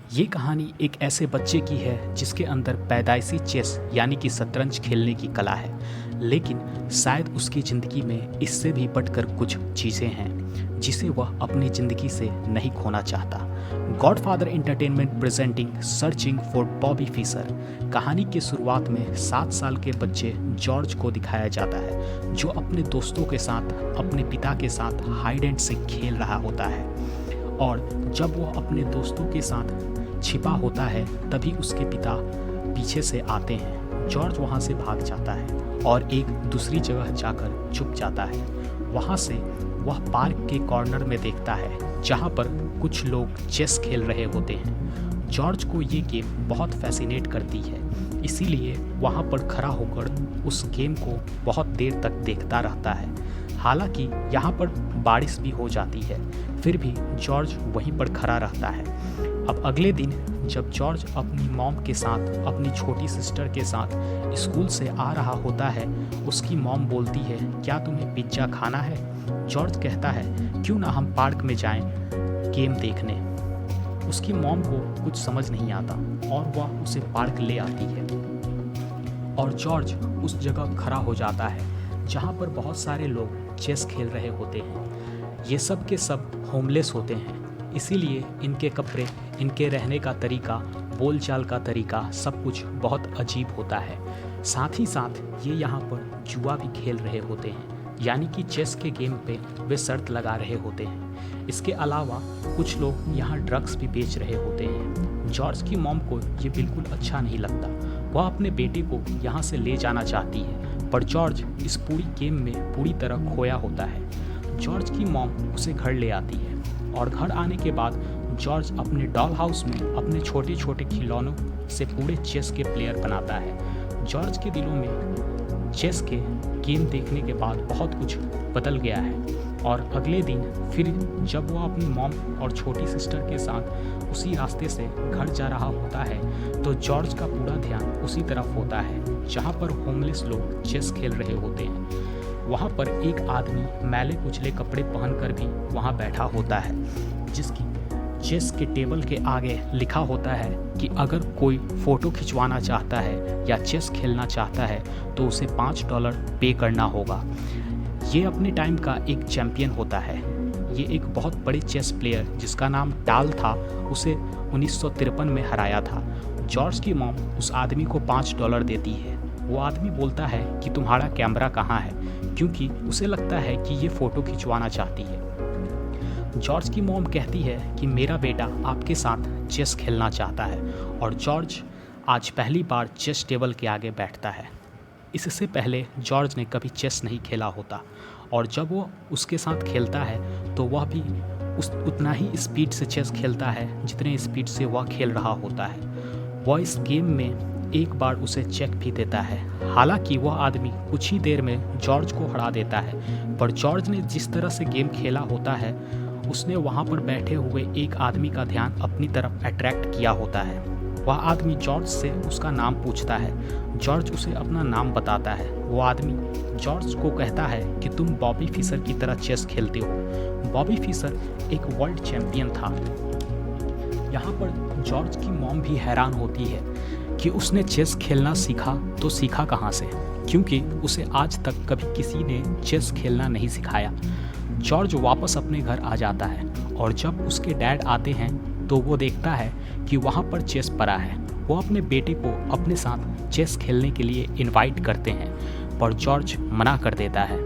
ये कहानी एक ऐसे बच्चे की है जिसके अंदर पैदाइशी चेस यानी कि शतरंज खेलने की कला है, लेकिन शायद उसकी ज़िंदगी में इससे भी बढ़कर कुछ चीज़ें हैं जिसे वह अपनी ज़िंदगी से नहीं खोना चाहता। Godfather entertainment presenting searching for Bobby Fischer. कहानी के शुरुआत में 7 साल के बच्चे जॉर्ज को दिखाया जाता है जो अपने दोस्तों के साथ अपने पिता के साथ हाइड एंड सीक खेल रहा होता है, और जब वह अपने दोस्तों के साथ छिपा होता है तभी उसके पिता पीछे से आते हैं। जॉर्ज वहाँ से भाग जाता है और एक दूसरी जगह जाकर छुप जाता है। वहाँ से वह पार्क के कॉर्नर में देखता है जहाँ पर कुछ लोग चेस खेल रहे होते हैं। जॉर्ज को ये गेम बहुत फैसिनेट करती है, इसीलिए वहाँ पर खड़ा होकर उस गेम को बहुत देर तक देखता रहता है। हालांकि यहाँ पर बारिश भी हो जाती है, फिर भी जॉर्ज वहीं पर खड़ा रहता है। अब अगले दिन जब जॉर्ज अपनी मॉम के साथ अपनी छोटी सिस्टर के साथ स्कूल से आ रहा होता है, उसकी मॉम बोलती है, क्या तुम्हें पिज्ज़ा खाना है? जॉर्ज कहता है, क्यों ना हम पार्क में जाएं गेम देखने। उसकी मॉम को कुछ समझ नहीं आता और वह उसे पार्क ले आती है और जॉर्ज उस जगह खड़ा हो जाता है जहाँ पर बहुत सारे लोग चेस खेल रहे होते हैं। ये सब के सब होमलेस होते हैं, इसीलिए इनके कपड़े, इनके रहने का तरीका, बोलचाल का तरीका सब कुछ बहुत अजीब होता है। साथ ही साथ ये यहाँ पर जुआ भी खेल रहे होते हैं, यानी कि चेस के गेम पे वे शर्त लगा रहे होते हैं। इसके अलावा कुछ लोग यहाँ ड्रग्स भी बेच रहे होते हैं। जॉर्ज की मॉम को ये बिल्कुल अच्छा नहीं लगता। वह अपने बेटे को यहाँ से ले जाना चाहती है, पर जॉर्ज इस पूरी गेम में पूरी तरह खोया होता है। जॉर्ज की मॉम उसे घर ले आती है और घर आने के बाद जॉर्ज अपने डॉल हाउस में अपने छोटे छोटे खिलौनों से पूरे चेस के प्लेयर बनाता है। जॉर्ज के दिलों में चेस के गेम देखने के बाद बहुत कुछ बदल गया है, और अगले दिन फिर जब वो अपनी मॉम और छोटी सिस्टर के साथ उसी रास्ते से घर जा रहा होता है तो जॉर्ज का पूरा ध्यान उसी तरफ होता है जहाँ पर होमलेस लोग चेस खेल रहे होते हैं। वहाँ पर एक आदमी मैले कुचले कपड़े पहनकर भी वहाँ बैठा होता है, जिसकी चेस के टेबल के आगे लिखा होता है कि अगर कोई फ़ोटो खिंचवाना चाहता है या चेस खेलना चाहता है तो उसे $5 पे करना होगा। ये अपने टाइम का एक चैम्पियन होता है। ये एक बहुत बड़े चेस प्लेयर जिसका नाम टाल था, उसे 1953 में हराया था। जॉर्ज की मॉम उस आदमी को $5 देती है। वो आदमी बोलता है कि तुम्हारा कैमरा कहाँ है, क्योंकि उसे लगता है कि ये फ़ोटो खिंचवाना चाहती है। जॉर्ज की मॉम कहती है कि मेरा बेटा आपके साथ चेस खेलना चाहता है, और जॉर्ज आज पहली बार चेस टेबल के आगे बैठता है। इससे पहले जॉर्ज ने कभी चेस नहीं खेला होता, और जब वो उसके साथ खेलता है तो वह भी उतना ही स्पीड से चेस खेलता है जितने स्पीड से वह खेल रहा होता है। वह इस गेम में एक बार उसे चेक भी देता है। हालांकि वह आदमी कुछ ही देर में जॉर्ज को हरा देता है, पर जॉर्ज ने जिस तरह से गेम खेला होता है उसने वहाँ पर बैठे हुए एक आदमी का ध्यान अपनी तरफ अट्रैक्ट किया होता है। वह आदमी जॉर्ज से उसका नाम पूछता है। जॉर्ज उसे अपना नाम बताता है। वो आदमी जॉर्ज को कहता है कि तुम बॉबी फिशर की तरह चेस खेलते हो। बॉबी फिशर एक वर्ल्ड चैम्पियन था। यहाँ पर जॉर्ज की मॉम भी हैरान होती है कि उसने चेस खेलना सीखा तो सीखा कहाँ से, क्योंकि उसे आज तक कभी किसी ने चेस खेलना नहीं सिखाया। जॉर्ज वापस अपने घर आ जाता है, और जब उसके डैड आते हैं तो वो देखता है कि वहाँ पर चेस पड़ा है। वो अपने बेटे को अपने साथ चेस खेलने के लिए इनवाइट करते हैं, पर जॉर्ज मना कर देता है।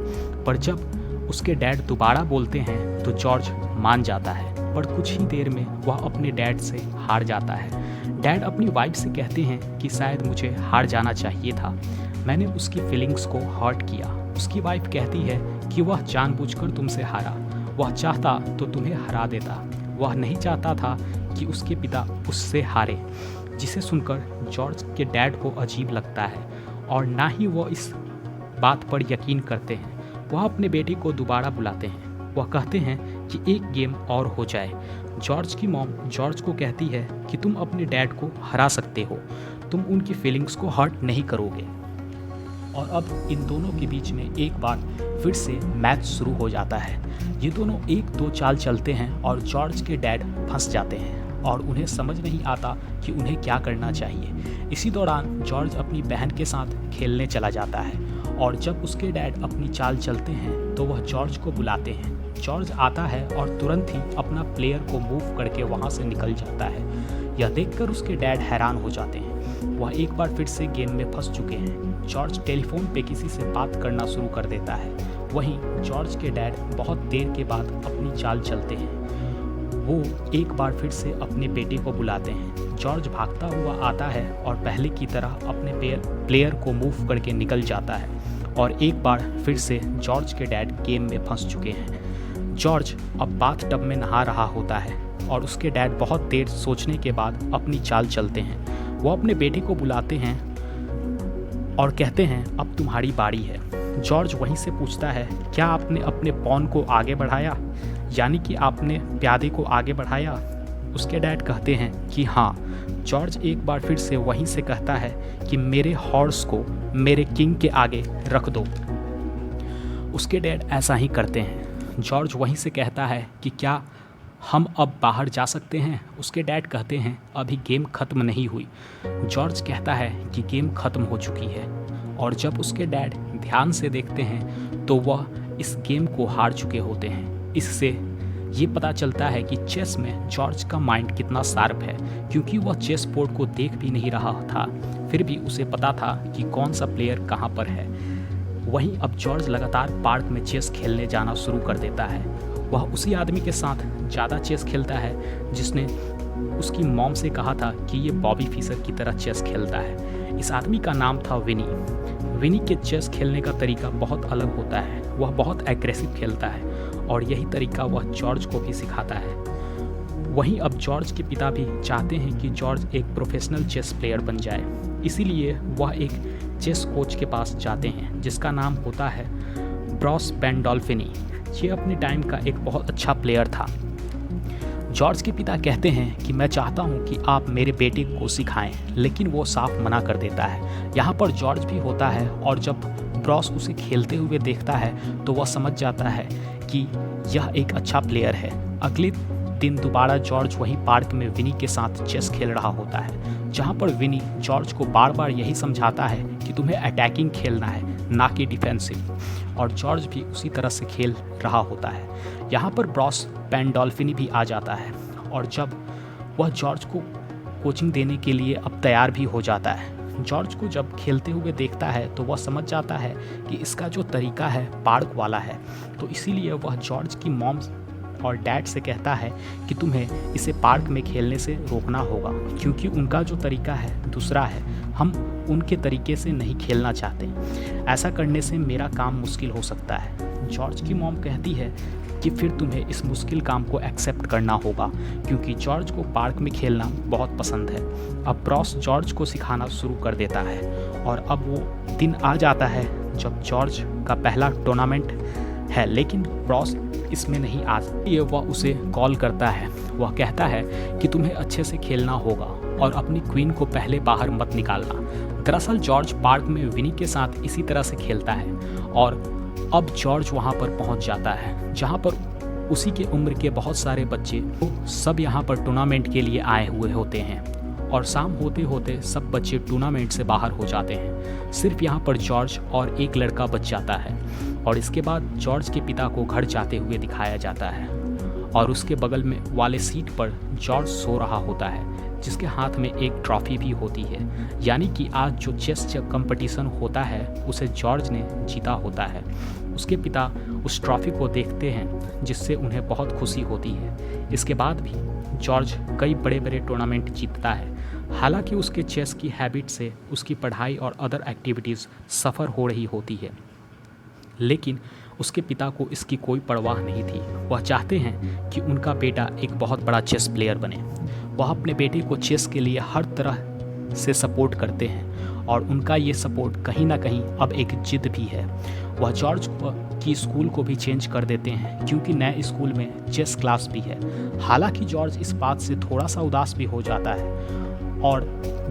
पर जब उसके डैड दोबारा बोलते हैं तो जॉर्ज मान जाता है, पर कुछ ही देर में वह अपने डैड से हार जाता है। डैड अपनी वाइफ से कहते हैं कि शायद मुझे हार जाना चाहिए था, मैंने उसकी फीलिंग्स को हर्ट किया। उसकी वाइफ कहती है कि वह जानबूझकर तुमसे हारा, वह चाहता तो तुम्हें हरा देता, वह नहीं चाहता था कि उसके पिता उससे हारे। जिसे सुनकर जॉर्ज के डैड को अजीब लगता है, और ना ही वो इस बात पर यकीन करते हैं। वह अपने बेटे को दोबारा बुलाते हैं। वह कहते हैं कि एक गेम और हो जाए। जॉर्ज की मॉम जॉर्ज को कहती है कि तुम अपने डैड को हरा सकते हो, तुम उनकी फीलिंग्स को हर्ट नहीं करोगे। और अब इन दोनों के बीच में एक बार फिर से मैच शुरू हो जाता है। ये दोनों 1-2 चाल चलते हैं और जॉर्ज के डैड फंस जाते हैं। और उन्हें समझ नहीं आता कि उन्हें क्या करना चाहिए। इसी दौरान जॉर्ज अपनी बहन के साथ खेलने चला जाता है और जब उसके डैड अपनी चाल चलते हैं तो वह जॉर्ज को बुलाते हैं। जॉर्ज आता है और तुरंत ही अपना प्लेयर को मूव करके वहाँ से निकल जाता है। यह देखकर उसके डैड हैरान हो जाते हैं। वह एक बार फिर से गेम में फंस चुके हैं। जॉर्ज टेलीफोन पे किसी से बात करना शुरू कर देता है। वहीं जॉर्ज के डैड बहुत देर के बाद अपनी चाल चलते हैं। वो एक बार फिर से अपने बेटे को बुलाते हैं। जॉर्ज भागता हुआ आता है और पहले की तरह अपने प्लेयर को मूव करके निकल जाता है और एक बार फिर से जॉर्ज के डैड गेम में फंस चुके हैं। जॉर्ज अब बाथ टब में नहा रहा होता है और उसके डैड बहुत देर सोचने के बाद अपनी चाल चलते हैं। वो अपने बेटे को बुलाते हैं और कहते हैं अब तुम्हारी बारी है। जॉर्ज वहीं से पूछता है क्या आपने अपने पॉन को आगे बढ़ाया, यानी कि आपने प्यादे को आगे बढ़ाया। उसके डैड कहते हैं कि हाँ। जॉर्ज एक बार फिर से वहीं से कहता है कि मेरे हॉर्स को मेरे किंग के आगे रख दो। उसके डैड ऐसा ही करते हैं। जॉर्ज वहीं से कहता है कि क्या हम अब बाहर जा सकते हैं। उसके डैड कहते हैं अभी गेम ख़त्म नहीं हुई। जॉर्ज कहता है कि गेम ख़त्म हो चुकी है और जब उसके डैड ध्यान से देखते हैं तो वह इस गेम को हार चुके होते हैं। इससे ये पता चलता है कि चेस में जॉर्ज का माइंड कितना शार्प है, क्योंकि वह चेस बोर्ड को देख भी नहीं रहा था, फिर भी उसे पता था कि कौन सा प्लेयर कहाँ पर है। वहीं अब जॉर्ज लगातार पार्क में चेस खेलने जाना शुरू कर देता है। वह उसी आदमी के साथ ज़्यादा चेस खेलता है जिसने उसकी मॉम से कहा था कि ये बॉबी फिशर की तरह चेस खेलता है। इस आदमी का नाम था विनी। विनी के चेस खेलने का तरीका बहुत अलग होता है। वह बहुत एग्रेसिव खेलता है और यही तरीका वह जॉर्ज को भी सिखाता है। वहीं अब जॉर्ज के पिता भी चाहते हैं कि जॉर्ज एक प्रोफेशनल चेस प्लेयर बन जाए, इसीलिए वह एक चेस कोच के पास जाते हैं जिसका नाम होता है ब्रॉस पेंडोल्फिनी। ये अपने टाइम का एक बहुत अच्छा प्लेयर था। जॉर्ज के पिता कहते हैं कि मैं चाहता हूं कि आप मेरे बेटे को सिखाएं, लेकिन वो साफ मना कर देता है। यहाँ पर जॉर्ज भी होता है और जब ब्रॉस उसे खेलते हुए देखता है तो वह समझ जाता है कि यह एक अच्छा प्लेयर है। अगले दिन दोबारा जॉर्ज वहीं पार्क में विनी के साथ चेस खेल रहा होता है, जहाँ पर विनी जॉर्ज को बार बार यही समझाता है कि तुम्हें अटैकिंग खेलना है, ना कि डिफेंसिव, और जॉर्ज भी उसी तरह से खेल रहा होता है। यहाँ पर ब्रॉस पेंडोल्फिनी भी आ जाता है और जब वह जॉर्ज को कोचिंग देने के लिए अब तैयार भी हो जाता है। जॉर्ज को जब खेलते हुए देखता है तो वह समझ जाता है कि इसका जो तरीका है पार्क वाला है, तो इसीलिए वह जॉर्ज की मॉम और डैड से कहता है कि तुम्हें इसे पार्क में खेलने से रोकना होगा, क्योंकि उनका जो तरीका है दूसरा है। हम उनके तरीके से नहीं खेलना चाहते, ऐसा करने से मेरा काम मुश्किल हो सकता है। जॉर्ज की मॉम कहती है कि फिर तुम्हें इस मुश्किल काम को एक्सेप्ट करना होगा, क्योंकि जॉर्ज को पार्क में खेलना बहुत पसंद है। अब ब्रॉस जॉर्ज को सिखाना शुरू कर देता है और अब वो दिन आ जाता है जब जॉर्ज का पहला टूर्नामेंट है, लेकिन ब्रॉस इसमें नहीं आ सकती। वह उसे कॉल करता है। वह कहता है कि तुम्हें अच्छे से खेलना होगा और अपनी क्वीन को पहले बाहर मत निकालना। दरअसल जॉर्ज पार्क में विनी के साथ इसी तरह से खेलता है और अब जॉर्ज वहां पर पहुंच जाता है, जहां पर उसी के उम्र के बहुत सारे बच्चे सब यहां पर टूर्नामेंट के लिए आए हुए होते हैं और शाम होते होते सब बच्चे टूर्नामेंट से बाहर हो जाते हैं। सिर्फ यहाँ पर जॉर्ज और एक लड़का बच जाता है और इसके बाद जॉर्ज के पिता को घर जाते हुए दिखाया जाता है और उसके बगल में वाले सीट पर जॉर्ज सो रहा होता है, जिसके हाथ में एक ट्रॉफी भी होती है, यानी कि आज जो चेस कंपटीशन होता है उसे जॉर्ज ने जीता होता है। उसके पिता उस ट्रॉफी को देखते हैं जिससे उन्हें बहुत खुशी होती है। इसके बाद भी जॉर्ज कई बड़े बड़े टूर्नामेंट जीतता है। हालांकि उसके चेस की हैबिट से उसकी पढ़ाई और अदर एक्टिविटीज़ सफ़र हो रही होती है, लेकिन उसके पिता को इसकी कोई परवाह नहीं थी। वह चाहते हैं कि उनका बेटा एक बहुत बड़ा चेस प्लेयर बने। वह अपने बेटे को चेस के लिए हर तरह से सपोर्ट करते हैं और उनका ये सपोर्ट कहीं ना कहीं अब एक जिद भी है। वह जॉर्ज की स्कूल को भी चेंज कर देते हैं, क्योंकि नए स्कूल में चेस क्लास भी है। हालांकि जॉर्ज इस बात से थोड़ा सा उदास भी हो जाता है और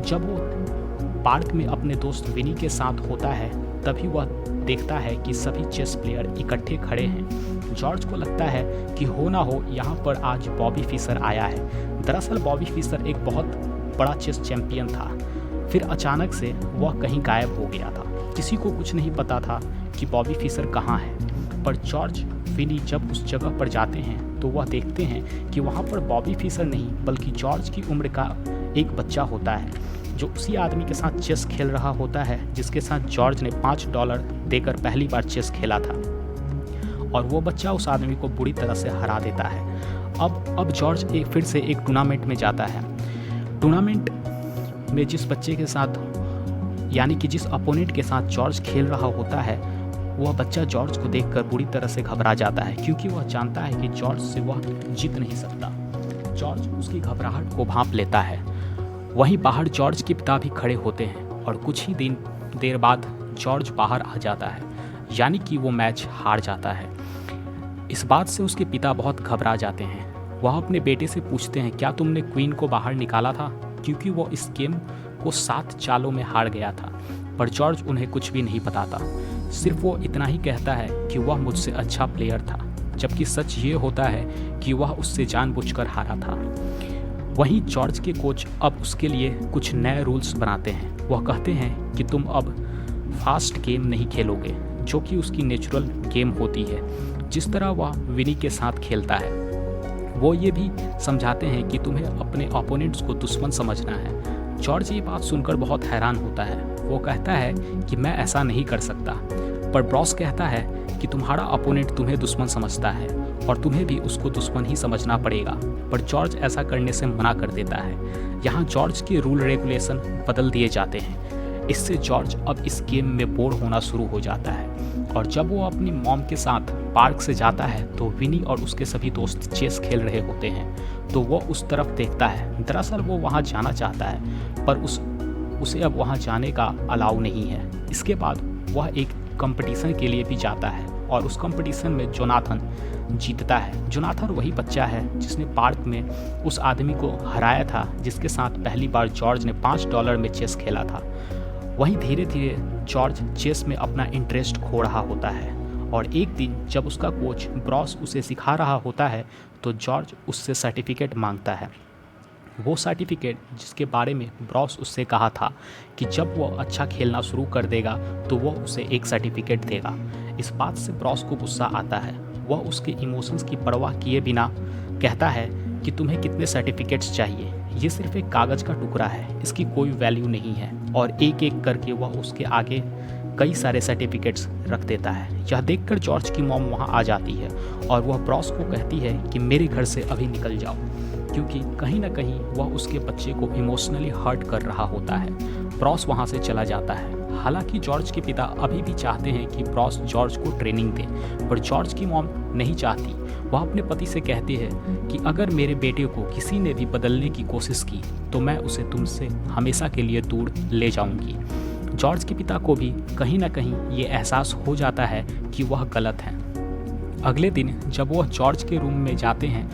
जब वो पार्क में अपने दोस्त विनी के साथ होता है तभी वह देखता है कि सभी चेस प्लेयर इकट्ठे खड़े हैं जॉर्ज को लगता है कि हो ना हो यहाँ पर आज बॉबी फिशर आया है। दरअसल बॉबी फिशर एक बहुत बड़ा चेस चैंपियन था। फिर अचानक से वह कहीं गायब हो गया था। किसी को कुछ नहीं पता था कि बॉबी फिशर कहाँ है। पर जॉर्ज विनी जब उस जगह पर जाते हैं तो वह देखते हैं कि वहाँ पर बॉबी फिशर नहीं बल्कि जॉर्ज की उम्र का एक बच्चा होता है, जो उसी आदमी के साथ चेस खेल रहा होता है जिसके साथ जॉर्ज ने $5 देकर पहली बार चेस खेला था। और वो बच्चा उस आदमी को बुरी तरह से हरा देता है। अब जॉर्ज फिर से एक टूर्नामेंट में जाता है। टूर्नामेंट में जिस बच्चे के साथ यानी कि जिस अपोनेंट के साथ जॉर्ज खेल रहा होता है, वह बच्चा जॉर्ज को देखकर बुरी तरह से घबरा जाता है, क्योंकि वह जानता है कि जॉर्ज से वह जीत नहीं सकता। जॉर्ज उसकी घबराहट को भांप लेता है। वहीं बाहर जॉर्ज के पिता भी खड़े होते हैं और कुछ ही देर बाद जॉर्ज बाहर आ जाता है, यानी कि वो मैच हार जाता है। इस बात से उसके पिता बहुत घबरा जाते हैं। वह अपने बेटे से पूछते हैं, क्या तुमने क्वीन को बाहर निकाला था? क्योंकि वो इस गेम को 7 चालों में हार गया था। पर जॉर्ज उन्हें कुछ भी नहीं बताता। सिर्फ वो इतना ही कहता है कि वह मुझसे अच्छा प्लेयर था, जबकि सच ये होता है कि वह उससे जानबूझकर हारा था। वहीं जॉर्ज के कोच अब उसके लिए कुछ नए रूल्स बनाते हैं। वह कहते हैं कि तुम अब फास्ट गेम नहीं खेलोगे, जो कि उसकी नेचुरल गेम होती है, जिस तरह वह विनी के साथ खेलता है। वो ये भी समझाते हैं कि तुम्हें अपने ओपोनेंट्स को दुश्मन समझना है। जॉर्ज ये बात सुनकर बहुत हैरान होता है। वो कहता है कि मैं ऐसा नहीं कर सकता। पर ब्रॉस कहता है कि तुम्हारा अपोनेंट तुम्हें दुश्मन समझता है और तुम्हें भी उसको दुश्मन ही समझना पड़ेगा। पर जॉर्ज ऐसा करने से मना कर देता है। यहाँ जॉर्ज के रूल रेगुलेशन बदल दिए जाते हैं। इससे जॉर्ज अब इस गेम में बोर होना शुरू हो जाता है। और जब वो अपनी मॉम के साथ पार्क से जाता है तो विनी और उसके सभी दोस्त चेस खेल रहे होते हैं, तो वो उस तरफ देखता है। दरअसल वो वहाँ जाना चाहता है, पर उसे अब वहाँ जाने का अलाउ नहीं है। इसके बाद वह एक कंपटीशन के लिए भी जाता है और उस कंपटीशन में जोनाथन जीतता है। जोनाथन वही बच्चा है जिसने पार्क में उस आदमी को हराया था जिसके साथ पहली बार जॉर्ज ने $5 में चेस खेला था। वहीं धीरे धीरे जॉर्ज चेस में अपना इंटरेस्ट खो रहा होता है और एक दिन जब उसका कोच ब्रॉस उसे सिखा रहा होता है तो जॉर्ज उससे सर्टिफिकेट मांगता है। वो सर्टिफिकेट जिसके बारे में ब्रॉस उससे कहा था कि जब वो अच्छा खेलना शुरू कर देगा तो वो उसे एक सर्टिफिकेट देगा। इस बात से ब्रॉस को गुस्सा आता है। वह उसके इमोशंस की परवाह किए बिना कहता है कि तुम्हें कितने सर्टिफिकेट्स चाहिए, ये सिर्फ एक कागज़ का टुकड़ा है, इसकी कोई वैल्यू नहीं है। और एक एक करके वह उसके आगे कई सारे सर्टिफिकेट्स रख देता है। यह देखकर जॉर्ज की मॉम वहाँ आ जाती है और वह ब्रॉस को कहती है कि मेरे घर से अभी निकल जाओ, क्योंकि कहीं ना कहीं वह उसके बच्चे को इमोशनली हर्ट कर रहा होता है। ब्रॉस वहाँ से चला जाता है। हालांकि जॉर्ज के पिता अभी भी चाहते हैं कि ब्रॉस जॉर्ज को ट्रेनिंग दे, पर जॉर्ज की मॉम नहीं चाहती। वह अपने पति से कहती है कि अगर मेरे बेटे को किसी ने भी बदलने की कोशिश की तो मैं उसे तुमसे हमेशा के लिए दूर ले जाऊंगी। जॉर्ज के पिता को भी कहीं ना कहीं ये एहसास हो जाता है कि वह गलत है। अगले दिन जब वह जॉर्ज के रूम में जाते हैं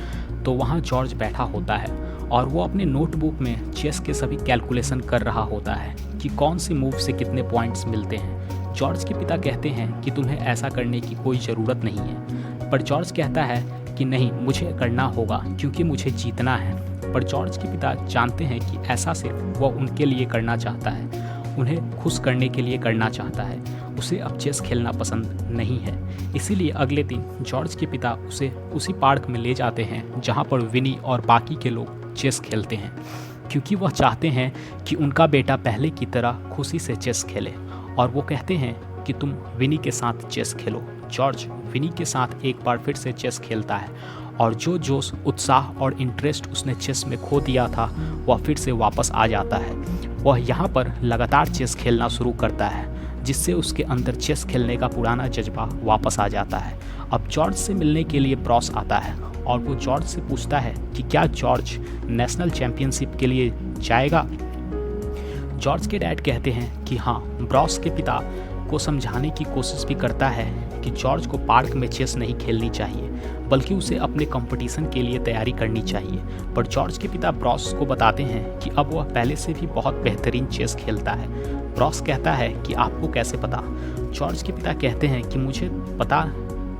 तो वहाँ जॉर्ज बैठा होता है और वो अपने नोटबुक में चेस के सभी कैलकुलेशन कर रहा होता है कि कौन से मूव से कितने पॉइंट्स मिलते हैं। जॉर्ज के पिता कहते हैं कि तुम्हें ऐसा करने की कोई ज़रूरत नहीं है, पर जॉर्ज कहता है कि नहीं, मुझे करना होगा क्योंकि मुझे जीतना है। पर जॉर्ज के पिता जानते हैं कि ऐसा सिर्फ वह उनके लिए करना चाहता है, उन्हें खुश करने के लिए करना चाहता है। उसे अब चेस खेलना पसंद नहीं है। इसीलिए अगले दिन जॉर्ज के पिता उसे उसी पार्क में ले जाते हैं जहां पर विनी और बाकी के लोग चेस खेलते हैं, क्योंकि वह चाहते हैं कि उनका बेटा पहले की तरह खुशी से चेस खेले। और वो कहते हैं कि तुम विनी के साथ चेस खेलो। जॉर्ज विनी के साथ एक बार फिर से चेस खेलता है और जो जोश, उत्साह और इंटरेस्ट उसने चेस में खो दिया था वह फिर से वापस आ जाता है। वह यहाँ पर लगातार चेस खेलना शुरू करता है, जिससे उसके अंदर चेस खेलने का पुराना जज्बा वापस आ जाता है। अब जॉर्ज से मिलने के लिए ब्रॉस आता है और वो जॉर्ज से पूछता है कि क्या जॉर्ज नेशनल चैंपियनशिप के लिए जाएगा। जॉर्ज के डैड कहते हैं कि हाँ। ब्रॉस के पिता को समझाने की कोशिश भी करता है कि जॉर्ज को पार्क में चेस नहीं खेलनी चाहिए, बल्कि उसे अपने कंपटीशन के लिए तैयारी करनी चाहिए। पर जॉर्ज के पिता ब्रॉस को बताते हैं कि अब वह पहले से भी बहुत बेहतरीन चेस खेलता है। ब्रॉस कहता है कि आपको कैसे पता। जॉर्ज के पिता कहते हैं कि मुझे पता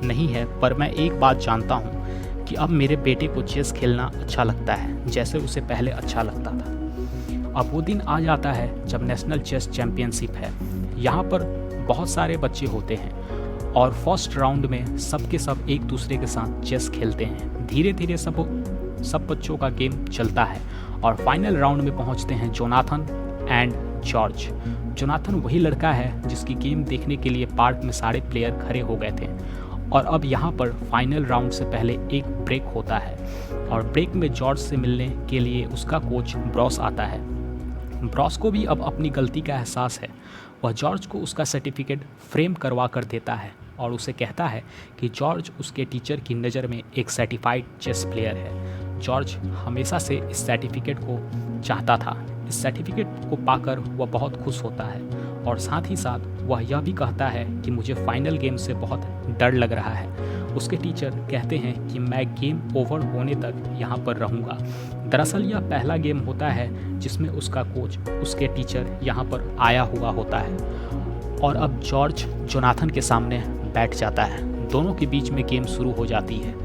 नहीं है, पर मैं एक बात जानता हूँ कि अब मेरे बेटे को चेस खेलना अच्छा लगता है, जैसे उसे पहले अच्छा लगता था। अब वो दिन आ जाता है जब नेशनल चेस चैम्पियनशिप है। यहाँ पर बहुत सारे बच्चे होते हैं और फर्स्ट राउंड में सब के सब एक दूसरे के साथ चेस खेलते हैं। धीरे धीरे सब बच्चों का गेम चलता है और फाइनल राउंड में पहुँचते हैं जोनाथन एंड जॉर्ज। जोनाथन वही लड़का है जिसकी गेम देखने के लिए पार्क में सारे प्लेयर खड़े हो गए थे। और अब यहाँ पर फाइनल राउंड से पहले एक ब्रेक होता है और ब्रेक में जॉर्ज से मिलने के लिए उसका कोच ब्रॉस आता है। ब्रॉस को भी अब अपनी गलती का एहसास है। वह जॉर्ज को उसका सर्टिफिकेट फ्रेम करवा कर देता है और उसे कहता है कि जॉर्ज उसके टीचर की नज़र में एक सर्टिफाइड चेस प्लेयर है। जॉर्ज हमेशा से इस सर्टिफिकेट को चाहता था। इस सर्टिफिकेट को पाकर वह बहुत खुश होता है और साथ ही साथ वह यह भी कहता है कि मुझे फाइनल गेम से बहुत डर लग रहा है। उसके टीचर कहते हैं कि मैं गेम ओवर होने तक यहाँ पर रहूँगा। दरअसल यह पहला गेम होता है जिसमें उसका कोच, उसके टीचर यहाँ पर आया हुआ होता है और अब जॉर्ज जोनाथन के सामने बैठ जाता है। दोनों के बीच में गेम शुरू हो जाती है।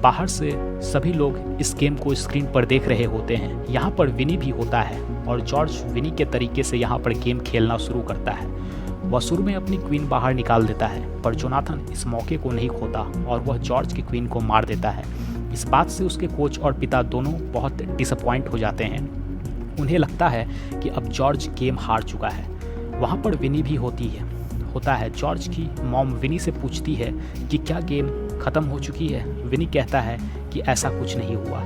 बाहर से सभी लोग इस गेम को स्क्रीन पर देख रहे होते हैं। यहाँ पर विनी भी होता है और जॉर्ज विनी के तरीके से यहाँ पर गेम खेलना शुरू करता है। वह शुरू में अपनी क्वीन बाहर निकाल देता है, पर जोनाथन इस मौके को नहीं खोता और वह जॉर्ज की क्वीन को मार देता है। इस बात से उसके कोच और पिता दोनों बहुत डिसअपॉइंट हो जाते हैं। उन्हें लगता है कि अब जॉर्ज गेम हार चुका है। वहाँ पर विनी भी होता है। जॉर्ज की मॉम विनी से पूछती है कि क्या गेम ख़त्म हो चुकी है। विनी कहता है कि ऐसा कुछ नहीं हुआ,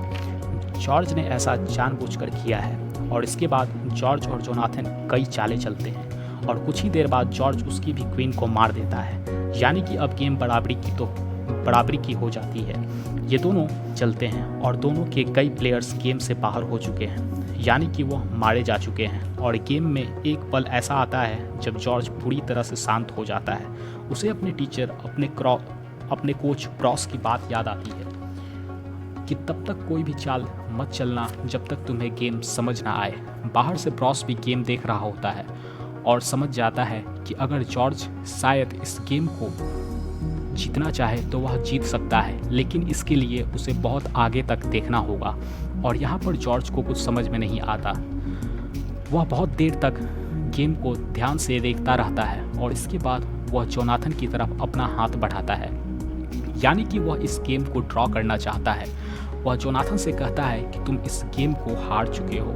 जॉर्ज ने ऐसा जानबूझकर किया है। और इसके बाद जॉर्ज और जोनाथन कई चालें चलते हैं और कुछ ही देर बाद जॉर्ज उसकी भी क्वीन को मार देता है। यानी कि अब गेम बराबरी की हो जाती है। ये दोनों चलते हैं और दोनों के कई प्लेयर्स गेम से बाहर हो चुके हैं, यानी कि वह मारे जा चुके हैं। और गेम में एक पल ऐसा आता है जब जॉर्ज पूरी तरह से शांत हो जाता है। उसे अपने टीचर, अपने कोच ब्रॉस की बात याद आती है कि तब तक कोई भी चाल मत चलना जब तक तुम्हें गेम समझ ना आए। बाहर से ब्रॉस भी गेम देख रहा होता है और समझ जाता है कि अगर जॉर्ज शायद इस गेम को जीतना चाहे तो वह जीत सकता है, लेकिन इसके लिए उसे बहुत आगे तक देखना होगा। और यहाँ पर जॉर्ज को कुछ समझ में नहीं आता। वह बहुत देर तक गेम को ध्यान से देखता रहता है और इसके बाद वह जोनाथन की तरफ अपना हाथ बढ़ाता है, यानी कि वह इस गेम को ड्रॉ करना चाहता है। वह जोनाथन से कहता है कि तुम इस गेम को हार चुके हो।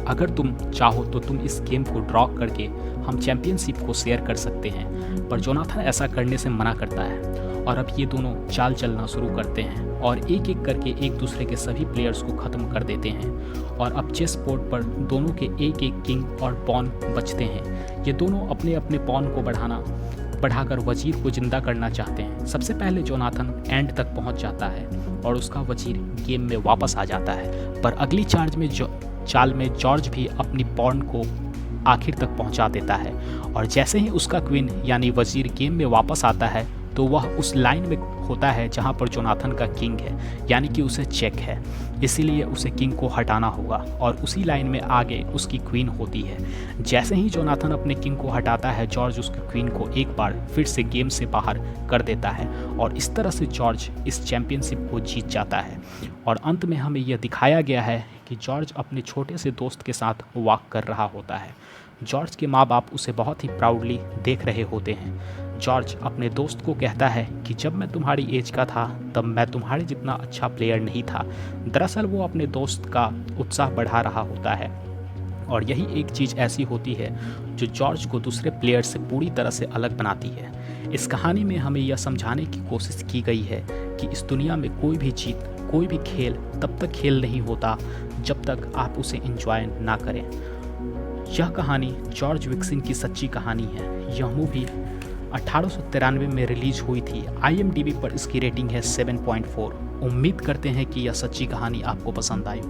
अगर तुम चाहो तो तुम इस गेम को ड्रॉ करके हम चैंपियनशिप को शेयर कर सकते हैं। पर जोनाथन ऐसा करने से मना करता है और अब ये दोनों चाल चलना शुरू करते हैं और एक एक करके एक दूसरे के सभी प्लेयर्स को ख़त्म कर देते हैं। और अब चेस बोर्ड पर दोनों के एक एक किंग और पॉन बचते हैं। ये दोनों अपने अपने पॉन को बढ़ाकर वजीर को जिंदा करना चाहते हैं। सबसे पहले जोनाथन एंड तक पहुंच जाता है और उसका वजीर गेम में वापस आ जाता है। पर अगली चाल में जॉर्ज भी अपनी पॉन को आखिर तक पहुंचा देता है और जैसे ही उसका क्वीन यानी वजीर गेम में वापस आता है तो वह उस लाइन में होता है जहां पर जोनाथन का किंग है, यानी कि उसे चेक है। इसीलिए उसे किंग को हटाना होगा और उसी लाइन में आगे उसकी क्वीन होती है। जैसे ही जोनाथन अपने किंग को हटाता है, जॉर्ज उसकी क्वीन को एक बार फिर से गेम से बाहर कर देता है और इस तरह से जॉर्ज इस चैंपियनशिप को जीत जाता है। और अंत में हमें यह दिखाया गया है कि जॉर्ज अपने छोटे से दोस्त के साथ वॉक कर रहा होता है। जॉर्ज के माँ बाप उसे बहुत ही प्राउडली देख रहे होते हैं। जॉर्ज अपने दोस्त को कहता है कि जब मैं तुम्हारी एज का था तब मैं तुम्हारे जितना अच्छा प्लेयर नहीं था। दरअसल वो अपने दोस्त का उत्साह बढ़ा रहा होता है और यही एक चीज़ ऐसी होती है जो जॉर्ज को दूसरे प्लेयर से पूरी तरह से अलग बनाती है। इस कहानी में हमें यह समझाने की कोशिश की गई है कि इस दुनिया में कोई भी जीत, कोई भी खेल तब तक खेल नहीं होता जब तक आप उसे एंजॉय ना करें। यह कहानी जॉर्ज विक्सन की सच्ची कहानी है। यह मूवी 1893 में रिलीज हुई थी। IMDb पर इसकी रेटिंग है 7.4। उम्मीद करते हैं कि यह सच्ची कहानी आपको पसंद आई।